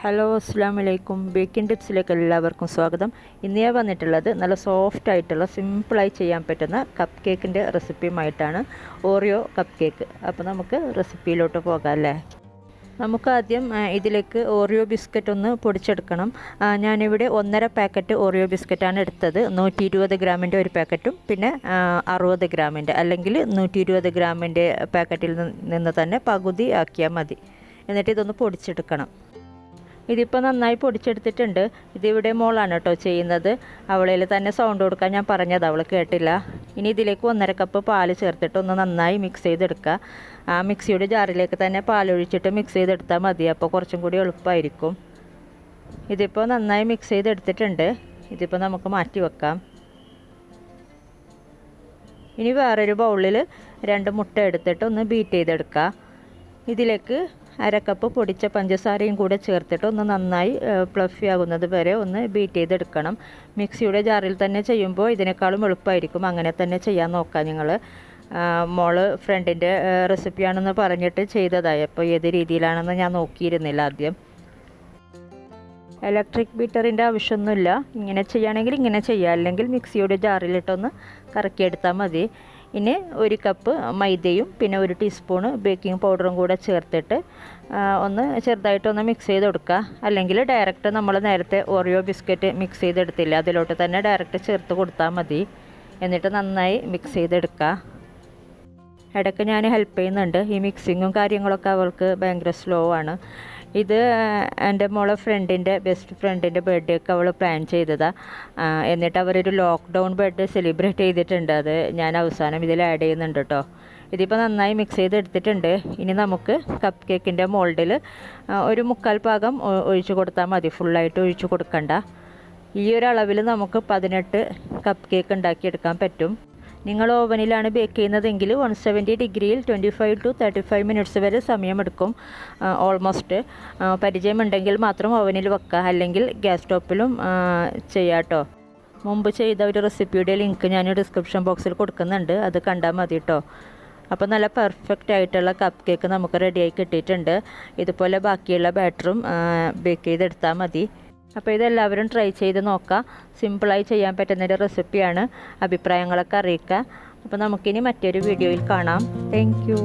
Hello അസ്സലാമു അലൈക്കും. Baking ടിപ്സിലേക്ക് എല്ലാവർക്കും സ്വാഗതം. ഇന്ന് ഞാൻ വന്നിട്ടുള്ളത് നല്ല സോഫ്റ്റ് ആയിട്ടുള്ള സിമ്പിളായി ചെയ്യാൻ പറ്റുന്ന കപ്പ് കേക്കിൻ്റെ റെസിപ്പിയുമായിട്ടാണ്. Oreo cup cake. അപ്പോൾ നമുക്ക് റെസിപ്പിയിലോട്ട് പോകാം അല്ലേ. നമുക്കാദ്യം ഇതിലേക്ക് ഓറിയോ ബിസ്ക്കറ്റ് ഒന്ന് പൊടിച്ചെടുക്കണം. ഞാനിവിടെ 1.5 പാക്കറ്റ് ഓറിയോ ബിസ്ക്കറ്റാണ് എടുത്തത്. 120 ഗ്രാമിൻ്റെ ഒരു പാക്കറ്റും പിന്നെ 60 ഗ്രാമിൻ്റെ അല്ലെങ്കിൽ 120 ഗ്രാമിൻ്റെ പാക്കറ്റിൽ നിന്ന് തന്നെ പകുതി ആക്കിയാൽ മതി. എന്നിട്ട് ഇതൊന്ന് പൊടിച്ചെടുക്കണം. ഇതിപ്പോൾ നന്നായി പൊടിച്ചെടുത്തിട്ടുണ്ട്. ഇതിവിടെ മോളാണ് കേട്ടോ ചെയ്യുന്നത്. അവളിൽ തന്നെ സൗണ്ട് കൊടുക്കാൻ ഞാൻ പറഞ്ഞത് അവൾ കേട്ടില്ല. ഇനി ഇതിലേക്ക് 1.5 കപ്പ് പാൽ ചേർത്തിട്ട് ഒന്ന് നന്നായി മിക്സ് ചെയ്തെടുക്കുക. ആ മിക്സിയുടെ ജാറിലേക്ക് തന്നെ പാലൊഴിച്ചിട്ട് മിക്സ് ചെയ്തെടുത്താൽ മതി. അപ്പോൾ കുറച്ചും കൂടി എളുപ്പമായിരിക്കും. ഇതിപ്പോൾ നന്നായി മിക്സ് ചെയ്തെടുത്തിട്ടുണ്ട്. ഇതിപ്പോൾ നമുക്ക് മാറ്റി വെക്കാം. ഇനി വേറൊരു ബൗളിൽ 2 മുട്ട എടുത്തിട്ട് ഒന്ന് ബീറ്റ് ചെയ്തെടുക്കുക. ഇതിലേക്ക് 1/2 കപ്പ് പൊടിച്ച പഞ്ചസാരയും കൂടെ ചേർത്തിട്ട് ഒന്ന് നന്നായി ഫ്ലഫി ആകുന്നത് വരെ ഒന്ന് ബീറ്റ് ചെയ്തെടുക്കണം. മിക്സിയുടെ ജാറിൽ തന്നെ ചെയ്യുമ്പോൾ ഇതിനേക്കാളും എളുപ്പമായിരിക്കും. അങ്ങനെ തന്നെ ചെയ്യാൻ നോക്കാം നിങ്ങൾ. മോള് ഫ്രണ്ടിൻ്റെ റെസിപ്പിയാണെന്ന് പറഞ്ഞിട്ട് ചെയ്തതായി. അപ്പോൾ ഏത് രീതിയിലാണെന്ന് ഞാൻ നോക്കിയിരുന്നില്ല ആദ്യം. ഇലക്ട്രിക് ബീറ്ററിൻ്റെ ആവശ്യമൊന്നുമില്ല. ഇങ്ങനെ ചെയ്യുകയാണെങ്കിൽ ഇങ്ങനെ ചെയ്യുക, അല്ലെങ്കിൽ മിക്സിയുടെ ജാറിലിട്ടൊന്ന് കറക്കിയെടുത്താൽ മതി. ഇനി 1 കപ്പ് മൈദയും പിന്നെ 1 ടീസ്പൂണ് ബേക്കിംഗ് പൗഡറും കൂടെ ചേർത്തിട്ട് ഒന്ന് ചെറുതായിട്ടൊന്ന് മിക്സ് ചെയ്ത് കൊടുക്കുക. അല്ലെങ്കിൽ ഡയറക്റ്റ് നമ്മൾ നേരത്തെ ഓറിയോ ബിസ്ക്കറ്റ് മിക്സ് ചെയ്തെടുത്തില്ല, അതിലോട്ട് തന്നെ ഡയറക്റ്റ് ചേർത്ത് കൊടുത്താൽ മതി. എന്നിട്ട് നന്നായി മിക്സ് ചെയ്തെടുക്കുക. ഇടയ്ക്ക് ഞാൻ ഹെൽപ്പ് ചെയ്യുന്നുണ്ട്. ഈ മിക്സിങ്ങും കാര്യങ്ങളൊക്കെ അവൾക്ക് ഭയങ്കര സ്ലോ ആണ്. ഇത് എൻ്റെ മോളെ ബെസ്റ്റ് ഫ്രണ്ടിൻ്റെ ബർത്ത്ഡേ ഒക്കെ അവൾ പ്ലാൻ ചെയ്തതാണ്. എന്നിട്ട് അവരൊരു ലോക്ക്ഡൗൺ ബർത്ത്ഡേ സെലിബ്രേറ്റ് ചെയ്തിട്ടുണ്ട്. അത് ഞാൻ അവസാനം ഇതിൽ ആഡ് ചെയ്യുന്നുണ്ട് കേട്ടോ. ഇതിപ്പോൾ നന്നായി മിക്സ് ചെയ്തെടുത്തിട്ടുണ്ട്. ഇനി നമുക്ക് കപ്പ് കേക്കിൻ്റെ മോൾഡിൽ 1/4 ഭാഗം ഒഴിച്ചു കൊടുത്താൽ മതി. ഫുള്ളായിട്ട് ഒഴിച്ചു കൊടുക്കണ്ട. ഈ ഒരു അളവിൽ നമുക്ക് 18 കപ്പ് കേക്ക് ഉണ്ടാക്കിയെടുക്കാൻ പറ്റും. നിങ്ങൾ ഓവനിലാണ് ബേക്ക് ചെയ്യുന്നതെങ്കിൽ 170 ഡിഗ്രിയിൽ 25 to 35 മിനിറ്റ്സ് വരെ സമയമെടുക്കും. ഓൾമോസ്റ്റ് പരിചയമുണ്ടെങ്കിൽ മാത്രം ഓവനിൽ വെക്കുക, അല്ലെങ്കിൽ ഗ്യാസ് സ്റ്റോപ്പിലും ചെയ്യാം കേട്ടോ. മുമ്പ് ചെയ്ത ഒരു റെസിപ്പിയുടെ ലിങ്ക് ഞാൻ ഡിസ്ക്രിപ്ഷൻ ബോക്സിൽ കൊടുക്കുന്നുണ്ട്, അത് കണ്ടാൽ മതി കേട്ടോ. അപ്പോൾ നല്ല പെർഫെക്റ്റ് ആയിട്ടുള്ള കപ്പ് കേക്ക് നമുക്ക് റെഡിയായി കിട്ടിയിട്ടുണ്ട്. ഇതുപോലെ ബാക്കിയുള്ള ബാറ്ററും ബേക്ക് ചെയ്തെടുത്താൽ മതി. അപ്പോൾ ഇതെല്ലാവരും ട്രൈ ചെയ്ത് നോക്കുക. സിമ്പിളായി ചെയ്യാൻ പറ്റുന്നൊരു റെസിപ്പിയാണ്. അഭിപ്രായങ്ങളൊക്കെ അറിയിക്കുക. അപ്പോൾ നമുക്കിനി മറ്റൊരു വീഡിയോയിൽ കാണാം. Thank you.